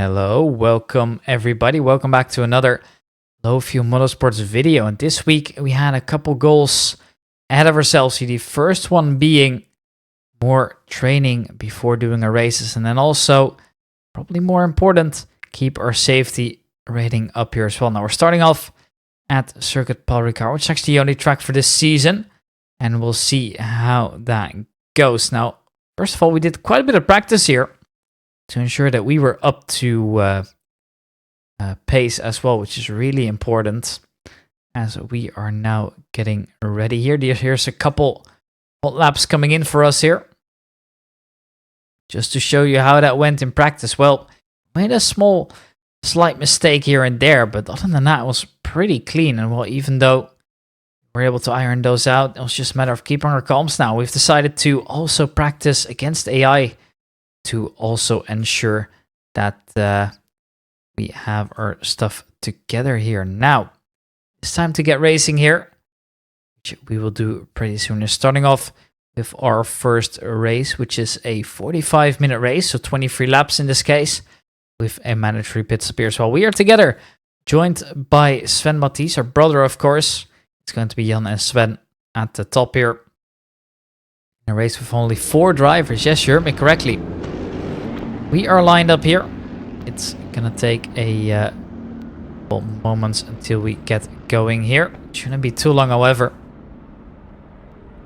Hello, welcome everybody. Welcome back to another Low Fuel Motorsports video. And this week we had a couple goals ahead of ourselves. The first one being more training before doing our races. And then also, probably more important, keep our safety rating up here as well. Now we're starting off at Circuit Paul Ricard, which is actually the only track for this season. And we'll see how that goes. Now, first of all, we did quite a bit of practice here to ensure that we were up to pace as well, which is really important as we are now getting ready here. Here's a couple hot laps coming in for us here. Just to show you how that went in practice. Well, made a slight mistake here and there, but other than that, it was pretty clean. And well, even though we're able to iron those out, it was just a matter of keeping our calms now. We've decided to also practice against AI to also ensure that we have our stuff together here. Now, it's time to get racing here, which we will do pretty soon. We're starting off with our first race, which is a 45-minute race, so 23 laps in this case, with a mandatory pit stop here as well. We are together, joined by Sven Matthijs, our brother, of course. It's going to be Jan and Sven at the top here. A race with only 4 drivers. Yes, you heard me correctly. We are lined up here. It's gonna take a couple moments until we get going here. Shouldn't be too long, however.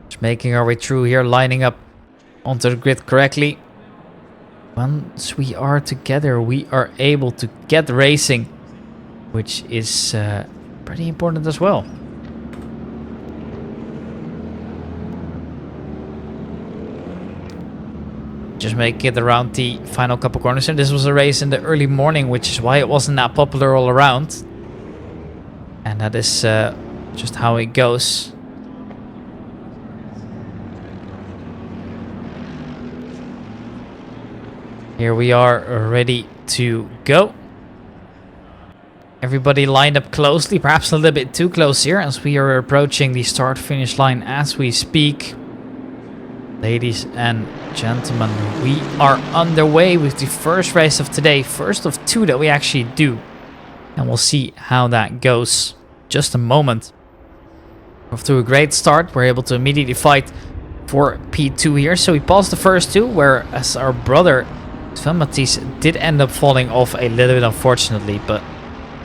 Just making our way through here, lining up onto the grid correctly. Once we are together, we are able to get racing, which is pretty important as well. Just make it around the final couple corners. And this was a race in the early morning, which is why it wasn't that popular all around. And that is just how it goes. Here we are ready to go. Everybody lined up closely, perhaps a little bit too close here, as we are approaching the start-finish line as we speak. Ladies and gentlemen, we are underway with the first race of today. First of 2 that we actually do. And we'll see how that goes. Just a moment. Off to a great start. We're able to immediately fight for P2 here. So we passed the first 2, whereas our brother, Sven Matthijs, did end up falling off a little bit, unfortunately. But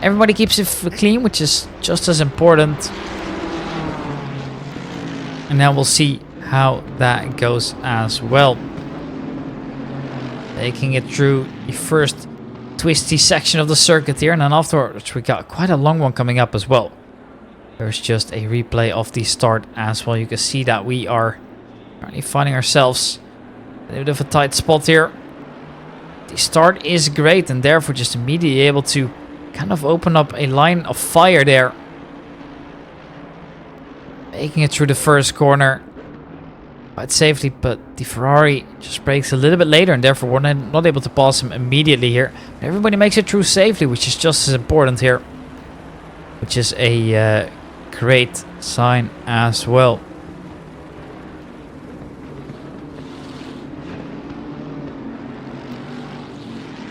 everybody keeps it clean, which is just as important. And now we'll see how that goes as well. Making it through the first twisty section of the circuit here, and then afterwards we got quite a long one coming up as well. There's just a replay of the start as well. You can see that we are currently finding ourselves in a bit of a tight spot here. The start is great, and therefore just immediately able to kind of open up a line of fire there. Making it through the first corner quite safely, but the Ferrari just brakes a little bit later, and therefore we're not able to pass him immediately here. Everybody makes it through safely, which is just as important here, which is a great sign as well.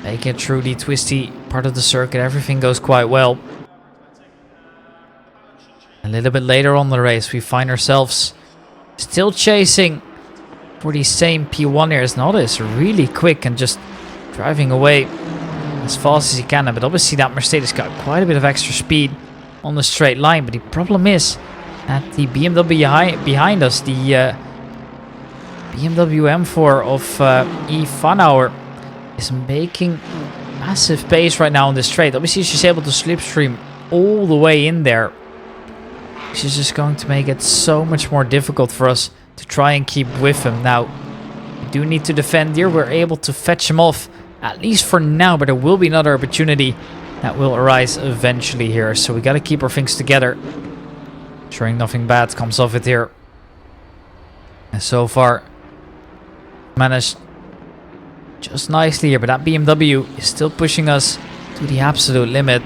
Making it through the twisty part of the circuit, everything goes quite well. A little bit later on the race, we find ourselves still chasing for the same P1 here as Nodis. Really quick and just driving away as fast as he can. But obviously that Mercedes got quite a bit of extra speed on the straight line. But the problem is that the BMW behind us, the BMW M4 of E. Vanauer, is making massive pace right now on this straight. Obviously she's able to slipstream all the way in there. She's just going to make it so much more difficult for us to try and keep with him. Now, we do need to defend here. We're able to fetch him off, at least for now, but there will be another opportunity that will arise eventually here. So we got to keep our things together, ensuring nothing bad comes of it here. And so far, managed just nicely here, but that BMW is still pushing us to the absolute limit.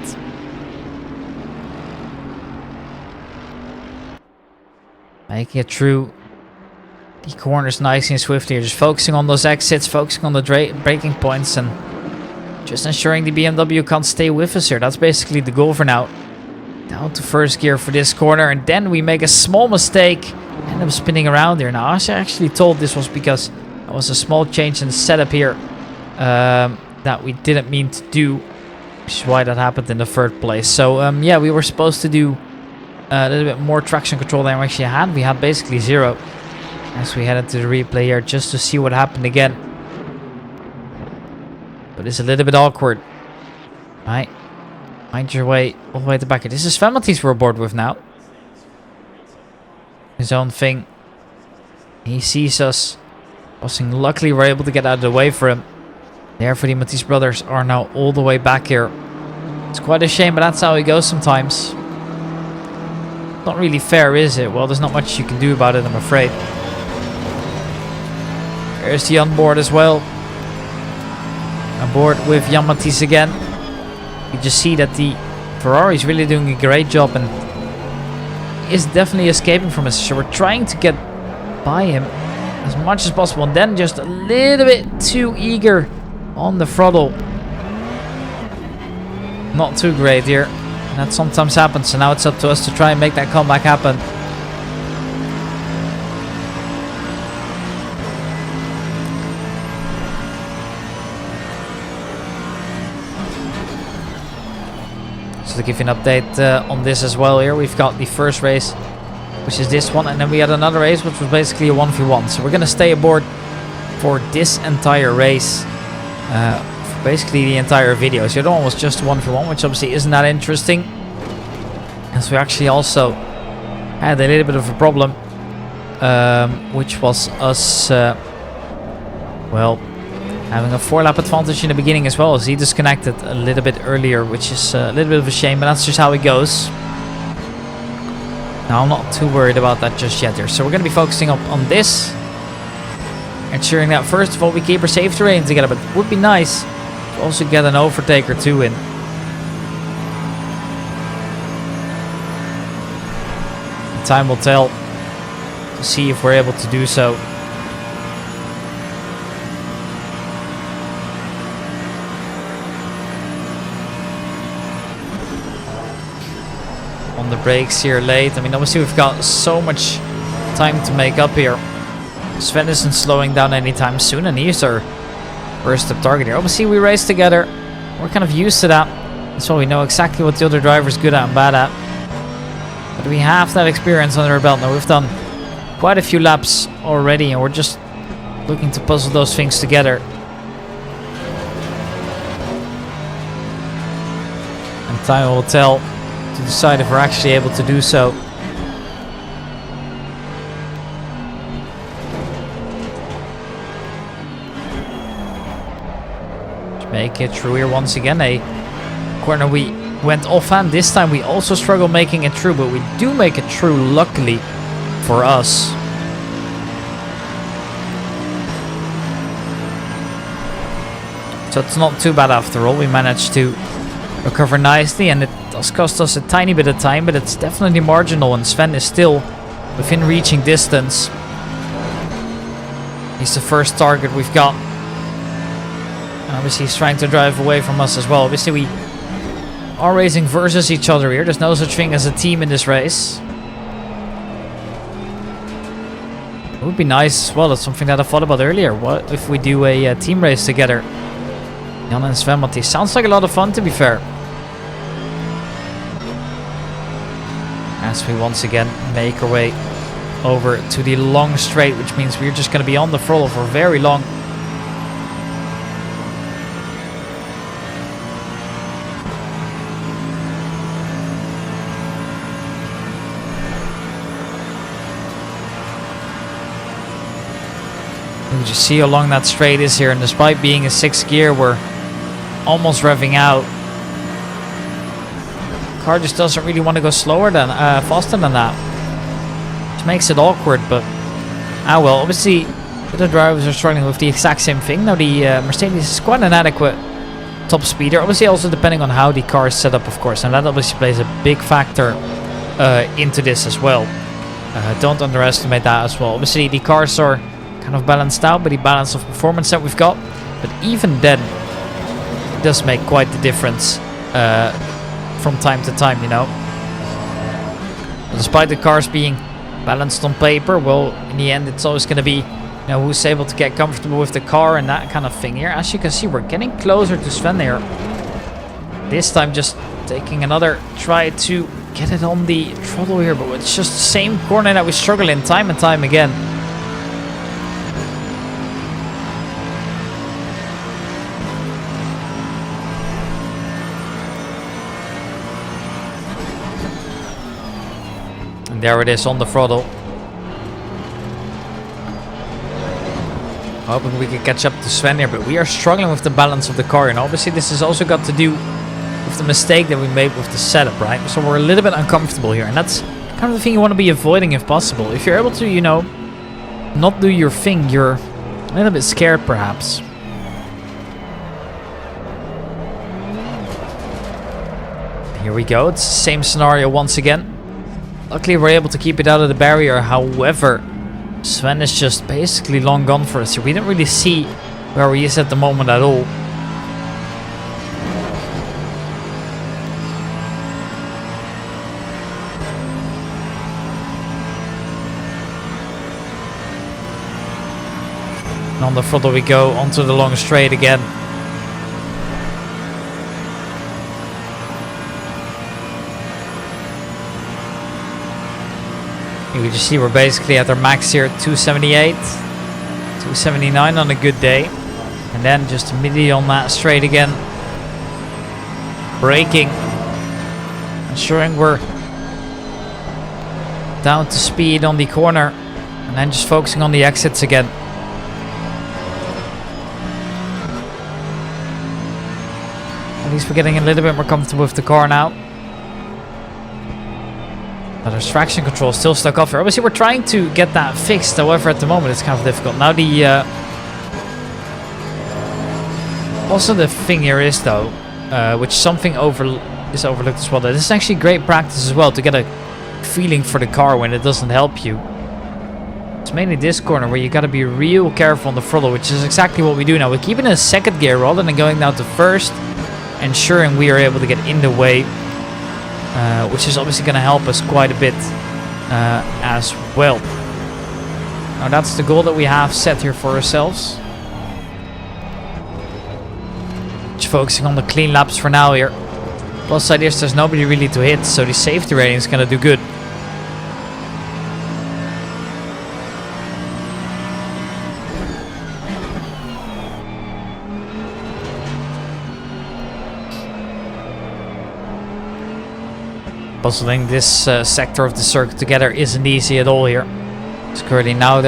Making it through the corners nicely and swiftly. Just focusing on those exits, focusing on the braking points, and Just ensuring the BMW can't stay with us here. That's basically the goal for now. Down to first gear for this corner, and then we make a small mistake. End up spinning around here. Now, I was actually told this was because there was a small change in the setup here that we didn't mean to do, which is why that happened in the third place. So, yeah, we were supposed to do a little bit more traction control than we actually had. We had basically 0. As we head into the replay here just to see what happened again. But it's a little bit awkward. Right. Find your way all the way to the back here. This is Familties we're aboard with now. His own thing. He sees us. Luckily we're able to get out of the way for him. Therefore the Matisse brothers are now all the way back here. It's quite a shame, but that's how it goes sometimes. Not really fair, is it? Well, there's not much you can do about it, I'm afraid. There's the onboard as well. Aboard with Jan Matisse again. You just see that the Ferrari is really doing a great job and is definitely escaping from us. So we're trying to get by him as much as possible, and then just a little bit too eager on the throttle. Not too great here. And that sometimes happens, so now it's up to us to try and make that comeback happen. So to give you an update on this as well here, we've got the first race, which is this one, and then we had another race which was basically a 1v1. So we're going to stay aboard for this entire race, for basically the entire video. So the other one was just 1v1, which obviously isn't that interesting, as we actually also had a little bit of a problem, which was us, well, having a 4-lap advantage in the beginning as well, as he disconnected a little bit earlier, which is a little bit of a shame, but that's just how it goes. Now, I'm not too worried about that just yet here. So we're going to be focusing up on this. Ensuring that, first of all, we keep our safety rating together, but it would be nice to also get an overtake or 2 in. Time will tell to see if we're able to do so. On the brakes here late. I mean, obviously we've got so much time to make up here. Sven isn't slowing down anytime soon, and he's our first up target here. Obviously we race together. We're kind of used to that. So we know exactly what the other driver's good at and bad at. But we have that experience under our belt now. We've done quite a few laps already, and we're just looking to puzzle those things together. And time will tell to decide if we're actually able to do so. Let's make it through here once again. A corner we went offhand. This time we also struggle making it through, but we do make it through, luckily for us. So it's not too bad after all. We managed to recover nicely, and it does cost us a tiny bit of time, but it's definitely marginal, and Sven is still within reaching distance. He's the first target we've got. And obviously he's trying to drive away from us as well. Obviously we are racing versus each other here. There's no such thing as a team in this race. It would be nice as well. That's something that I thought about earlier. What if we do a team race together? Jan and Sven Matisse. Sounds like a lot of fun, to be fair. As we once again make our way over to the long straight, which means we're just going to be on the throttle for very long. You just see how long that straight is here, and despite being a 6th gear, we're almost revving out. The car just doesn't really want to go slower than faster than that, which makes it awkward. But well, obviously the other drivers are struggling with the exact same thing. Now the Mercedes is quite an adequate top speeder, obviously also depending on how the car is set up, of course, and that obviously plays a big factor into this as well. Don't underestimate that as well. Obviously the cars are kind of balanced out by the balance of performance that we've got, but even then does make quite the difference from time to time, you know. Despite the cars being balanced on paper, well, in the end it's always going to be, you know, who's able to get comfortable with the car and that kind of thing here. As you can see, we're getting closer to Sven here. This time just taking another try to get it on the throttle here, but it's just the same corner that we struggle in time and time again. And there it is on the throttle. Hoping we can catch up to Sven here, but we are struggling with the balance of the car, and obviously this has also got to do with the mistake that we made with the setup, right? So we're a little bit uncomfortable here, and that's kind of the thing you want to be avoiding if possible. If you're able to, you know, not do your thing, you're a little bit scared perhaps. Here we go, it's the same scenario once again. Luckily we're able to keep it out of the barrier, however, Sven is just basically long gone for us here. We didn't really see where he is at the moment at all. And on the throttle we go, onto the long straight again. You can just see we're basically at our max here, 278, 279 on a good day. And then just immediately on that straight again. Braking. Ensuring we're down to speed on the corner. And then just focusing on the exits again. At least we're getting a little bit more comfortable with the car now. But our traction control is still stuck off here. Obviously we're trying to get that fixed, however at the moment it's kind of difficult. Now the also the thing here is though, which something is overlooked as well, that this is actually great practice as well to get a feeling for the car when it doesn't help you. It's mainly this corner where you got to be real careful on the throttle, which is exactly what we do now. We keep it in a second gear rather than going down to first, ensuring we are able to get in the way. Which is obviously going to help us quite a bit as well. Now that's the goal that we have set here for ourselves. Just focusing on the clean laps for now here. Plus side is there's nobody really to hit, so the safety rating is going to do good. Puzzling this sector of the circuit together isn't easy at all here. It's currently now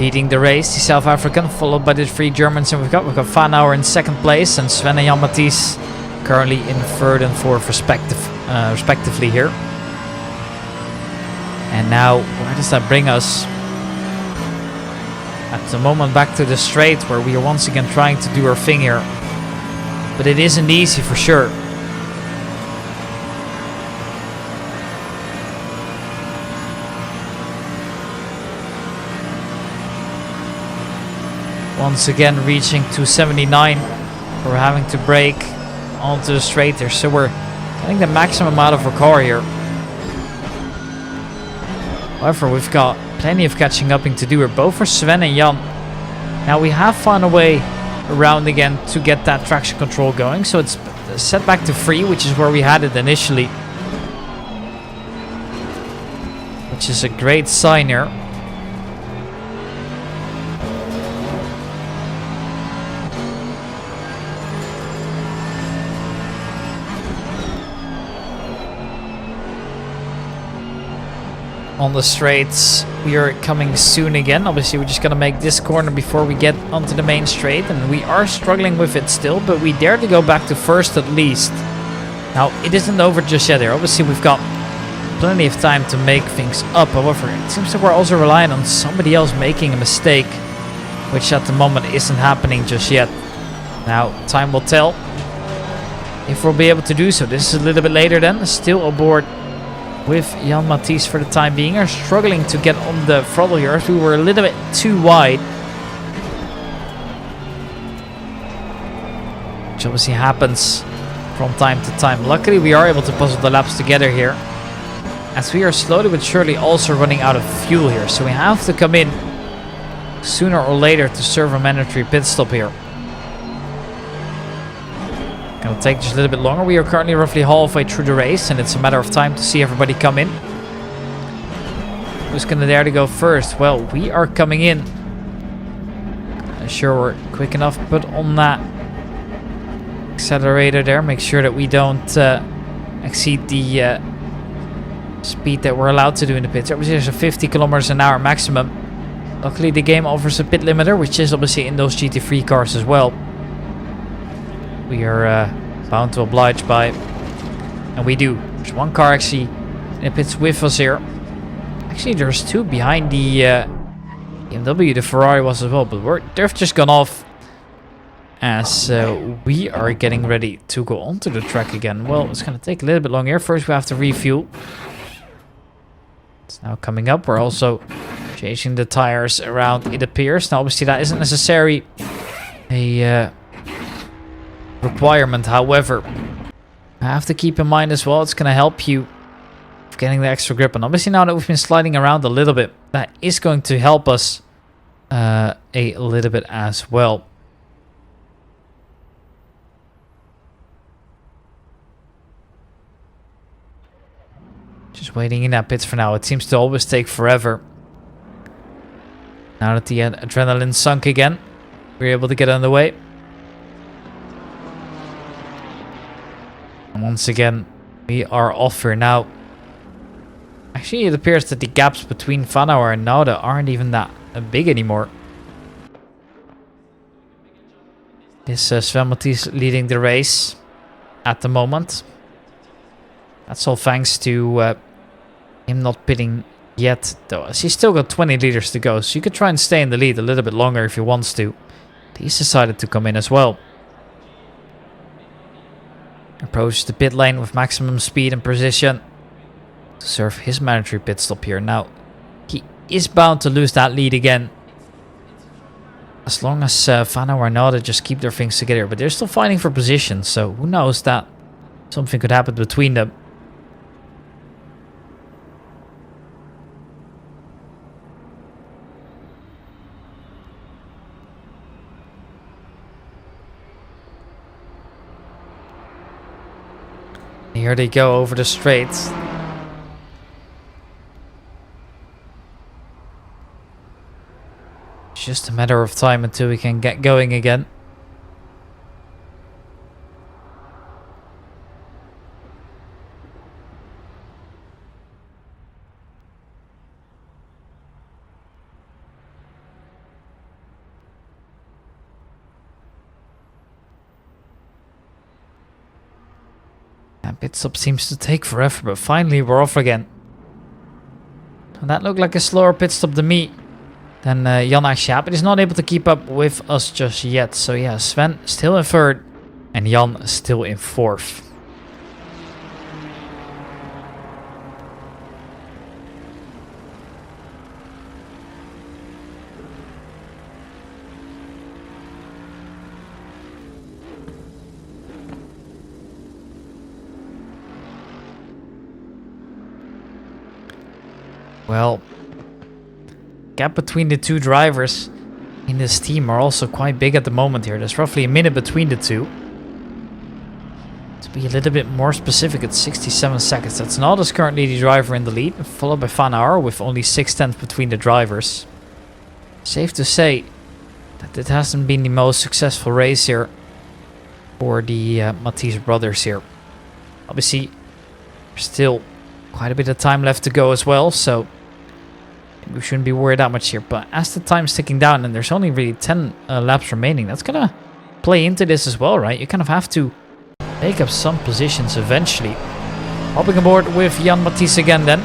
leading the race, the South African, followed by the three Germans, and we've got Vanauer in second place, and Sven and Jan Matthijs currently in third and fourth respectively here. And now, where does that bring us? At the moment back to the straight, where we are once again trying to do our thing here. But it isn't easy for sure. Once again reaching 279. We're having to brake onto the straight there, so we're getting the maximum out of our car here. However, we've got plenty of catching up to do here, both for Sven and Jan. Now we have found a way around again to get that traction control going, so it's set back to 3, which is where we had it initially. Which is a great sign here. On the straights, we are coming soon again. Obviously, we're just going to make this corner before we get onto the main straight. And we are struggling with it still, but we dare to go back to first at least. Now, it isn't over just yet here. Obviously, we've got plenty of time to make things up. However, it seems that we're also relying on somebody else making a mistake, which at the moment isn't happening just yet. Now, time will tell if we'll be able to do so. This is a little bit later then. Still aboard with Jan Matthijs for the time being. Are struggling to get on the throttle here. We were a little bit too wide. which obviously happens from time to time. Luckily, we are able to puzzle the laps together here, as we are slowly but surely also running out of fuel here. So we have to come in sooner or later to serve a mandatory pit stop here. Gonna take just a little bit longer. We are currently roughly halfway through the race, and it's a matter of time to see everybody come in. Who's gonna dare to go first? Well, we are coming in. Sure, we're quick enough. Put on that accelerator there. Make sure that we don't exceed the speed that we're allowed to do in the pits. Obviously, there's a 50 kilometers an hour maximum. Luckily, the game offers a pit limiter, which is obviously in those GT3 cars as well. We are bound to oblige by, and we do. There's one car actually in the pits with us here. Actually, there's two behind the BMW. The Ferrari was as well, but they've just gone off as we are getting ready to go onto the track again. Well, it's going to take a little bit longer here. First, we have to refuel. It's now coming up. We're also changing the tires around, it appears. Now, obviously, that isn't necessarily a requirement. However, I have to keep in mind as well, it's going to help you with getting the extra grip. And obviously, now that we've been sliding around a little bit, that is going to help us a little bit as well. Just waiting in that pits for now. It seems to always take forever. Now that the adrenaline sunk again, we're able to get underway. And once again, we are off here now. Actually, it appears that the gaps between Vanauer and Nauda aren't even that big anymore. This Sven Matthijs leading the race at the moment. That's all thanks to him not pitting yet, though. As he's still got 20 liters to go, so you could try and stay in the lead a little bit longer if he wants to. But he's decided to come in as well. Approach the pit lane with maximum speed and precision to serve his mandatory pit stop here. Now, he is bound to lose that lead again, as long as Vanauer and Nauda just keep their things together. But they're still fighting for position, so who knows that something could happen between them. Here they go over the straight. It's just a matter of time until we can get going again. Pit stop seems to take forever, but finally we're off again. And that looked like a slower pit stop than me, than Jan actually, but he's not able to keep up with us just yet. So yeah, Sven still in third and Jan still in fourth. Well, gap between the two drivers in this team are also quite big at the moment here. There's roughly a minute between the two. To be a little bit more specific, it's 67 seconds. That's Nauda's currently the driver in the lead, followed by Vanauer with only 6/10 between the drivers. Safe to say that it hasn't been the most successful race here for the Matthijs brothers here. Obviously, there's still quite a bit of time left to go as well, so we shouldn't be worried that much here. But as the time's ticking down and there's only really 10 laps remaining, that's gonna play into this as well, right? You kind of have to make up some positions eventually. Hopping aboard with Jan Matthijs again then.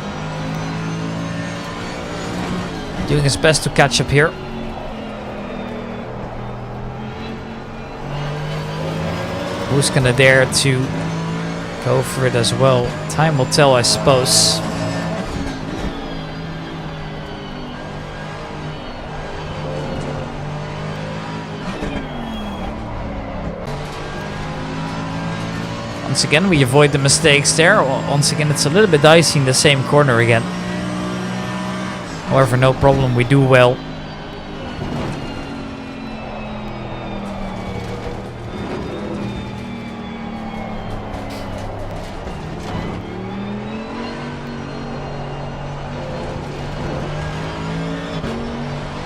Doing his best to catch up here. Who's gonna dare to go for it as well? Time will tell, I suppose. Once again, we avoid the mistakes there. Once again, it's a little bit dicey in the same corner again. However, no problem, we do well.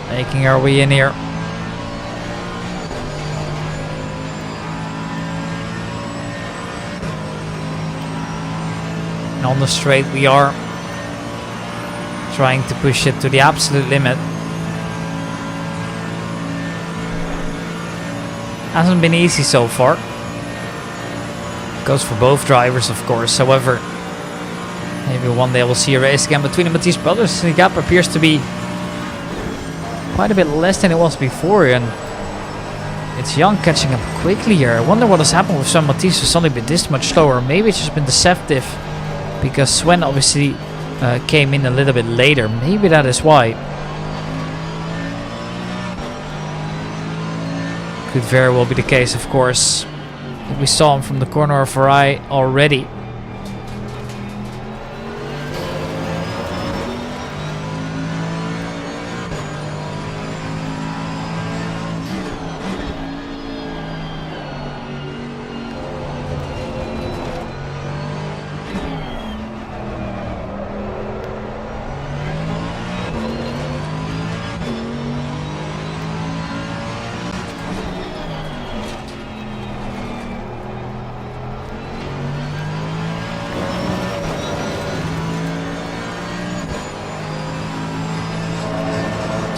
Making our way in here. And on the straight we are trying to push it to the absolute limit. Hasn't been easy so far. Goes for both drivers, of course. However, maybe one day we'll see a race again between the Matisse brothers. The gap appears to be quite a bit less than it was before, and it's Jan catching up quickly here. I wonder what has happened with some Matisse who's suddenly been this much slower. Maybe it's just been deceptive because Sven obviously came in a little bit later. Maybe that is why. Could very well be the case, of course. We saw him from the corner of our eye already.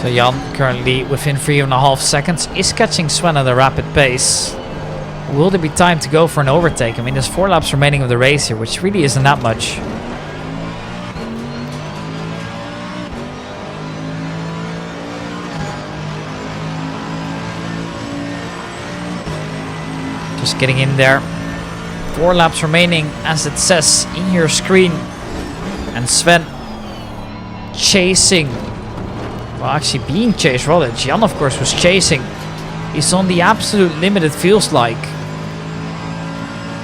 So Jan, currently within 3.5 seconds, is catching Sven at a rapid pace. Will there be time to go for an overtake? I mean, there's 4 laps remaining of the race here, which really isn't that much. Just getting in there. 4 laps remaining, as it says in your screen. And Sven chasing. Well, actually being chased rather. Jan, of course, was chasing. He's on the absolute limit, it feels like.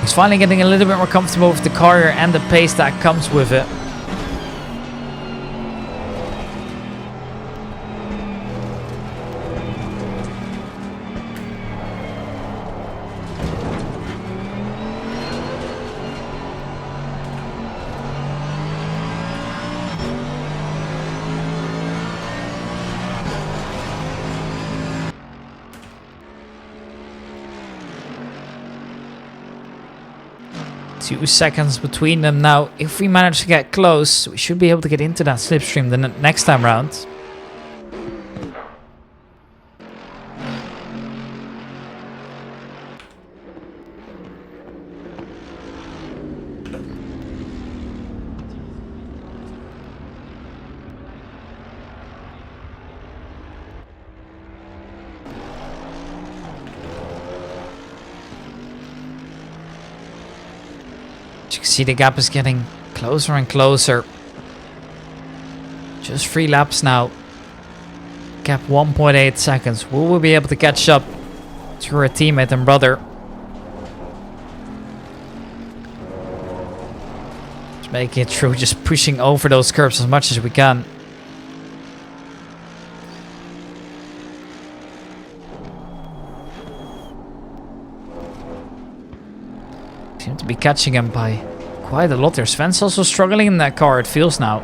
He's finally getting a little bit more comfortable with the car here and the pace that comes with it. Two seconds between them now. If we manage to get close, we should be able to get into that slipstream the next time round. You can see the gap is getting closer and closer. Just 3 laps now. Gap 1.8 seconds. Will we be able to catch up to our teammate and brother? Just making it through, just pushing over those curves as much as we can. Seem to be catching him by quite a lot there. Sven's also struggling in that car, it feels now.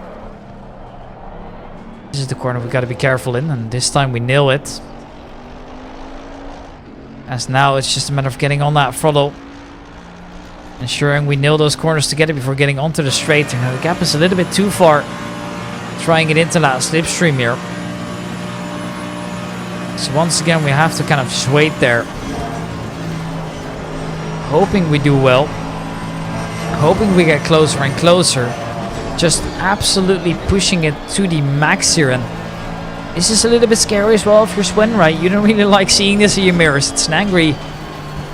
This is the corner we got to be careful in, and this time we nail it. As now it's just a matter of getting on that throttle. Ensuring we nail those corners together before getting onto the straight. Now the gap is a little bit too far. Trying it into that slipstream here. So once again we have to kind of just wait there. Hoping we do well. Hoping we get closer and closer. Just absolutely pushing it to the max here. And this is a little bit scary as well if you're Sven, right? You don't really like seeing this in your mirrors. It's an angry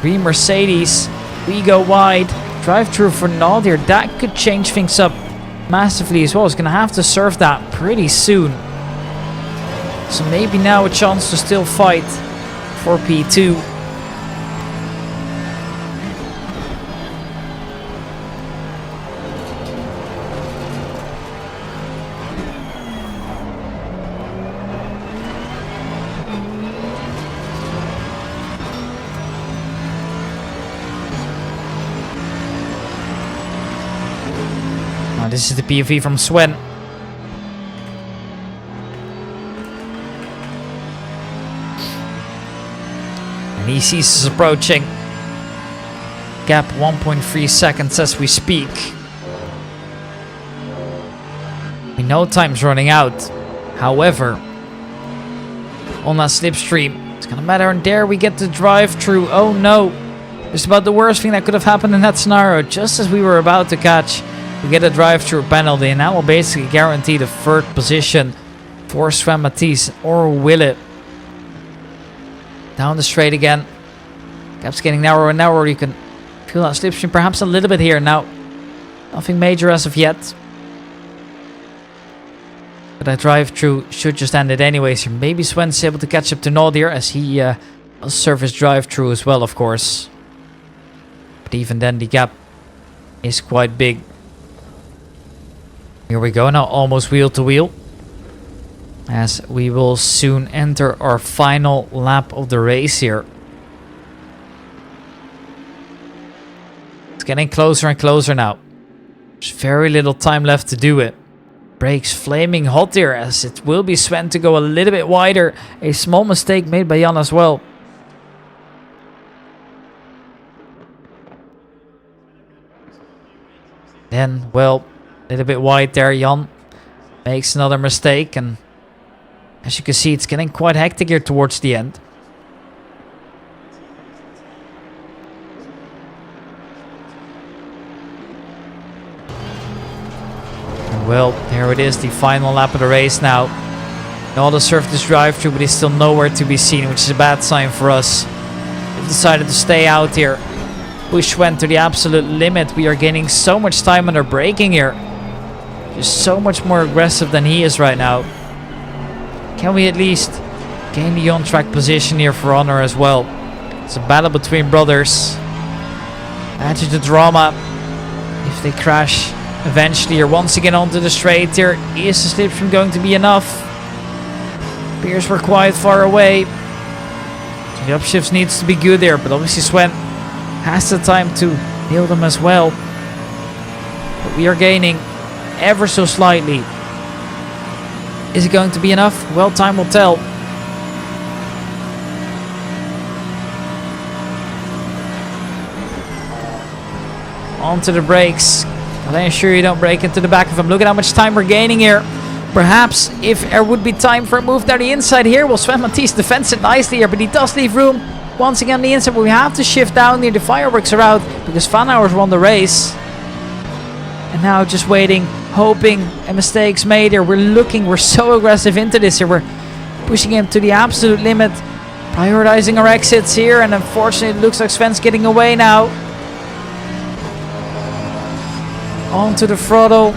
green Mercedes. We go wide. Drive through for Nadir. That could change things up massively as well. It's going to have to serve that pretty soon. So maybe now a chance to still fight for P2. Now this is the POV from Sven. And he sees us approaching. Gap 1.3 seconds as we speak. We know time's running out. However, on that slipstream, it's gonna matter, and there we get the drive through. Oh no, it's about the worst thing that could have happened in that scenario. Just as we were about to catch, we get a drive through penalty, and that will basically guarantee the third position for Sven Matthijs, or will it? Down the straight again. Gap's getting narrower and narrower. You can feel that slipstream perhaps a little bit here. Now, nothing major as of yet. But that drive through should just end it anyways. So maybe Sven's able to catch up to Nod here, as he will serve his drive through as well, of course. But even then, the gap is quite big. Here we go now, almost wheel to wheel. As we will soon enter our final lap of the race here. It's getting closer and closer now. There's very little time left to do it. Brakes flaming hot here, as it will be Sven to go a little bit wider. A small mistake made by Jan as well. Then, well, a little bit wide there. Jan makes another mistake, and as you can see, it's getting quite hectic here towards the end. Well, there it is, the final lap of the race now. Nod has served this drive-through, but he's still nowhere to be seen, which is a bad sign for us. We've decided to stay out here. Push went to the absolute limit. We are gaining so much time under braking here. Just so much more aggressive than he is right now. Can we at least gain the on-track position here for honor as well? It's a battle between brothers. Imagine the drama if they crash eventually here. Once again onto the straight here. Is the slipstream going to be enough? Peers were quite far away. So the upshifts needs to be good there, but obviously Sven has the time to nail them as well. But we are gaining ever so slightly. Is it going to be enough? Well, time will tell. Onto the brakes. But ensure you don't break into the back of him. Look at how much time we're gaining here. Perhaps if there would be time for a move down the inside here, well, Sven Matthijs defends it nicely here, but he does leave room once again on the inside. But we have to shift down here. The fireworks are out because Van Hours won the race. And now just waiting, hoping, and mistakes made here. We're so aggressive into this here. We're pushing him to the absolute limit, prioritizing our exits here, and unfortunately it looks like Sven's getting away now. Onto the throttle.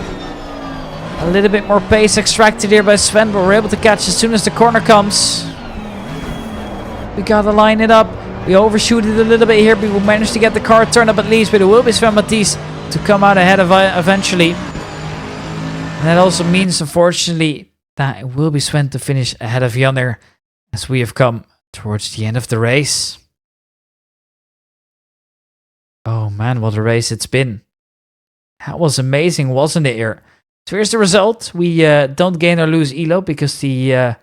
A little bit more pace extracted here by Sven, but we're able to catch as soon as the corner comes. We gotta line it up. We overshoot it a little bit here, but we managed to get the car turned up at least, but it will be Sven Matthijs to come out ahead of eventually. And that also means, unfortunately, that it will be Sven to finish ahead of Janner as we have come towards the end of the race. Oh man, what a race it's been. That was amazing, wasn't it here? So here's the result. We don't gain or lose ELO because the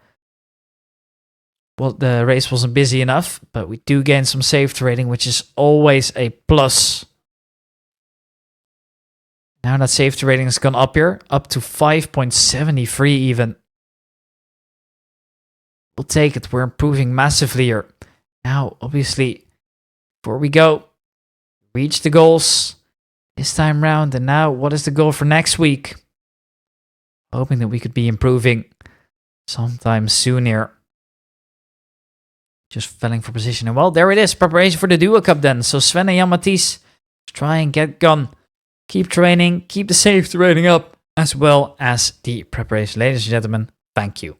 race wasn't busy enough, but we do gain some safety rating, which is always a plus. Now that safety rating has gone up here, up to 5.73 even. We'll take it. We're improving massively here. Now, obviously, before we go, reach the goals this time round. And now, what is the goal for next week? Hoping that we could be improving sometime soon here. Just filling for position. And well, there it is. Preparation for the Duo Cup then. So Sven and Jan Matthijs try and get gone. Keep training. Keep the safety rating up. As well as the preparation. Ladies and gentlemen, thank you.